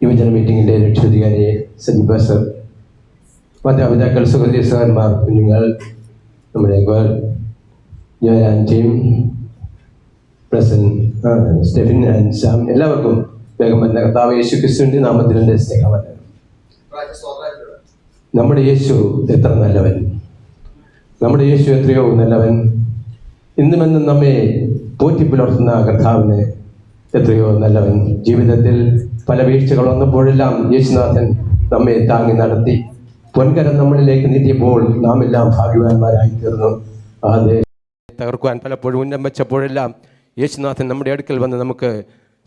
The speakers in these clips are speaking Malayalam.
യുവജന മീറ്റിങ്ങിൻ്റെ രക്ഷാധികാരി സജീബ സർ, മാതാപിതാക്കൾ, സഹോദരി സഹോദരന്മാർ, കുഞ്ഞുങ്ങൾ, നമ്മുടെ ജോയൽ ആൻറ്റിയും സ്റ്റെഫിൻ ആൻഡ് സാം, എല്ലാവർക്കും വേഗം വന്ന കർത്താവ് യേശു ക്രിസ്തുവിൻ്റെ നാമത്തിൽ എൻ്റെ സ്നേഹവന്ദനം. നമ്മുടെ യേശു എത്ര നല്ലവൻ! നമ്മുടെ യേശു എത്രയോ നല്ലവൻ! ഇന്നുമെന്നും നമ്മെ പോറ്റി പുലർത്തുന്ന കർത്താവിന് എത്രയോ നല്ലവൻ. ജീവിതത്തിൽ പല വീഴ്ചകൾ വന്നപ്പോഴെല്ലാം യേശുനാഥൻ നമ്മെ താങ്ങി നടത്തി പൊൻകരം നമ്മളിലേക്ക് നീട്ടിയപ്പോൾ നാം എല്ലാം ഭാഗ്യവാന്മാരായി തീർന്നു. ആ തകർക്കുവാൻ പലപ്പോഴും ഉന്നം വെച്ചപ്പോഴെല്ലാം യേശുനാഥൻ നമ്മുടെ അടുക്കൽ വന്ന് നമുക്ക്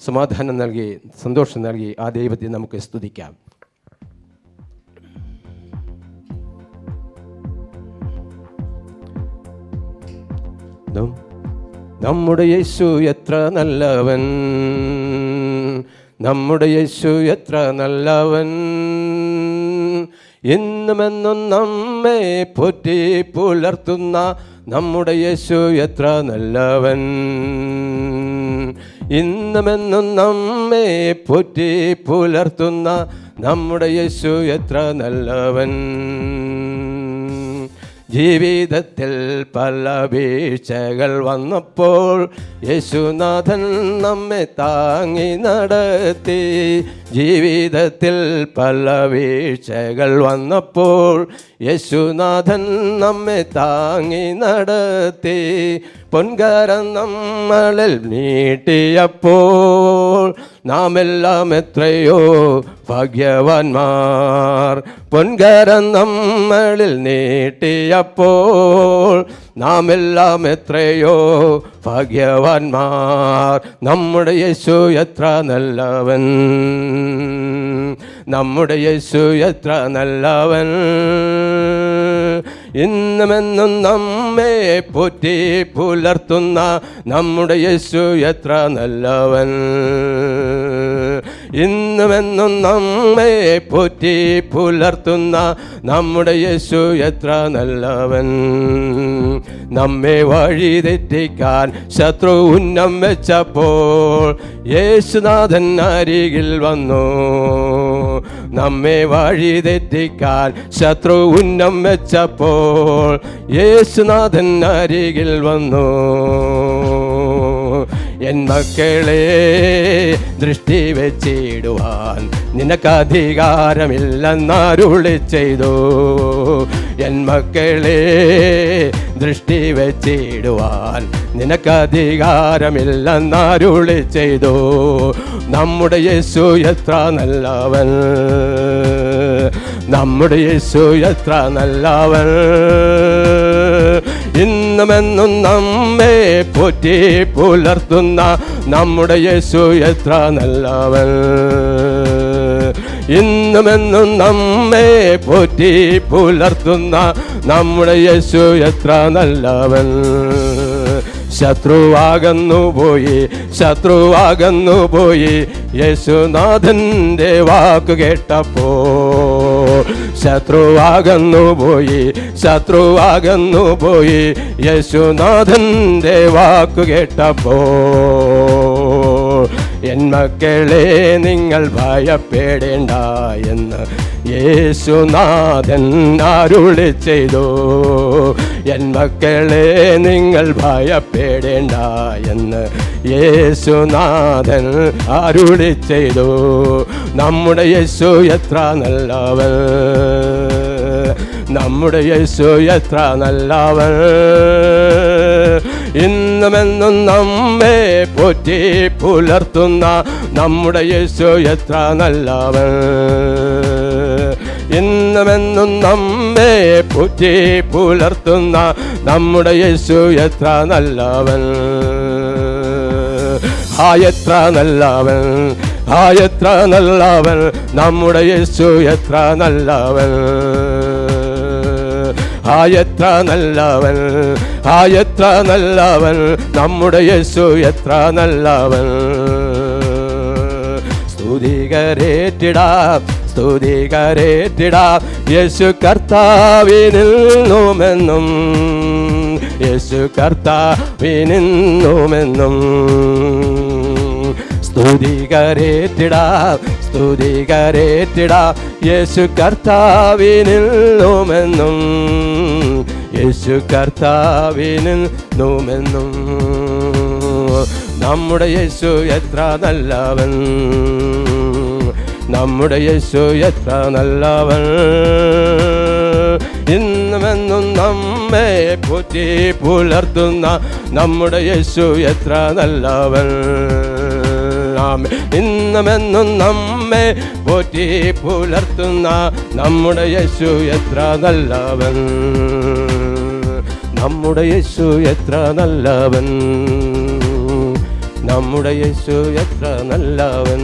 സമാധാനം നൽകി, സന്തോഷം നൽകി. ആ ദൈവത്തെ നമുക്ക് സ്തുതിക്കാം. നമ്മുടെ യേശു എത്ര നല്ലവൻ, നമ്മുടെ യേശു എത്ര നല്ലവൻ, എന്നുമെന്നും നമ്മെ പോറ്റി പുലർത്തുന്ന നമ്മുടെ യേശു എത്ര നല്ലവൻ, ഇന്നുമെന്നും നമ്മെ പോറ്റി പുലർത്തുന്ന നമ്മുടെ യേശു എത്ര നല്ലവൻ. ജീവിതത്തിൽ പല വീഴ്ചകൾ വന്നപ്പോൾ യേശുനാഥൻ നമ്മെ താങ്ങി നടത്തി. ജീവിതത്തിൽ പല വീഴ്ചകൾ വന്നപ്പോൾ യേശുനാഥൻ നമ്മെ താങ്ങി നടത്തി. പൊൻകരം നമ്മളിൽ നീട്ടിയപ്പോൾ നാം എല്ലാം എത്രയോ ഭാഗ്യവാന്മാർ. പൊൻകരം നമ്മളിൽ നീട്ടിയപ്പോൾ നാം എല്ലാം എത്രയോ ഭാഗ്യവാന്മാർ. നമ്മുടെ യേശു എത്ര നല്ലവൻ, നമ്മുടെ യേശു എത്ര നല്ലവൻ, ഇന്നുമെന്നും നമ്മെ പോറ്റി പുലർത്തുന്ന നമ്മുടെ യേശു എത്ര നല്ലവൻ, ഇന്നുമെന്നും നമ്മെ പോറ്റി പുലർത്തുന്ന നമ്മുടെ യേശു എത്ര നല്ലവൻ. നമ്മെ വഴി തെറ്റിക്കാൻ ശത്രു ഉന്നം വെച്ചപ്പോൾ യേശുനാഥൻ അരികിൽ വന്നു. നമ്മെ വഴി തെറ്റിക്കാൻ ശത്രു ഉന്നം വെച്ചപ്പോൾ യേശുനാഥൻ അരികിൽ വന്നു. എൻ മക്കളെ, ദൃഷ്ടി വെച്ചിടുവാൻ നിനക്കധികാരമില്ലെന്നരുളി ചെയ്തു. എൻ മക്കളെ, ദൃഷ്ടി വെച്ചിടുവാൻ നിനക്കധികാരമില്ലെന്നരുളി ചെയ്തു. നമ്മുടെ യേശു എത്ര നല്ലവൻ, നമ്മുടെ യേശു എത്ര നല്ലവൻ, ഇന്നുമെന്നും നമ്മെ പോറ്റി പുലർത്തുന്ന നമ്മുടെ യേശു എത്ര നല്ലവൻ, ഇന്നുമെന്നും നമ്മെ പോറ്റി പുലർത്തുന്ന നമ്മുടെ യേശു എത്ര നല്ലവൻ. ശത്രുവാകന്നുപോയി, ശത്രുവാകന്നുപോയി യേശുനാഥൻ്റെ വാക്ക് കേട്ടപ്പോൾ. ശത്രുവാകന്നുപോയി, ശത്രുവാകന്നുപോയി യേശുനാഥൻ്റെ വാക്ക് കേട്ടപ്പോൾ. എൻ മക്കളെ, നിങ്ങൾ ഭയപ്പെടേണ്ട എന്ന് യേശുനാഥൻ അരുളി ചെയ്തു. എൻ മക്കളെ, നിങ്ങൾ ഭയപ്പെടേണ്ട എന്ന് യേശുനാഥൻ അരുളി ചെയ്തു. നമ്മുടെ യേശു എത്ര നല്ലവൻ, നമ്മുടെ യേശു എത്ര നല്ലവൻ, ഇന്നുമെന്നും നമ്മെ പോറ്റി പുലർത്തുന്ന നമ്മുടെ യേശു എത്ര നല്ലവൻ, ഇന്നുമെന്നും നമ്മെ പോറ്റി പുലർത്തുന്ന നമ്മുടെ യേശു എത്ര നല്ലവൻ. എത്ര നല്ലവൻ, എത്ര നല്ലവൻ, നമ്മുടെ യേശു എത്ര നല്ലവൻ, എത്ര നല്ലവൻ, എത്ര നല്ലവൻ, നമ്മുടെ യേശു എത്ര നല്ലവൻ. സ്തുതികരേറ്റിടാം, സ്തുതികരേറ്റിടാം യേശു കർത്താവിനെന്നുമെന്നും, യേശു കർത്താവിനെന്നുമെന്നും. സ്തുതികരേറ്റിടാം സ്തുതികരേറ്റിടാം യേശു കർത്താവിനിന്നുമെന്നും യേശു കർത്താവിനിന്നുമെന്നും. നമ്മുടെ യേശു എത്ര നല്ലവൻ, നമ്മുടെ യേശു എത്ര നല്ലവൻ. ഇന്നുമെന്നും നമ്മെ പോറ്റി പുലർത്തുന്ന നമ്മുടെ യേശു എത്ര നല്ലവൻ. ഇന്നുമെന്നും നമ്മെ പോറ്റി പുലർത്തുന്ന നമ്മുടെ യേശു എത്ര നല്ലവൻ. നമ്മുടെ യേശു എത്ര നല്ലവൻ, നമ്മുടെ യേശു എത്ര നല്ലവൻ.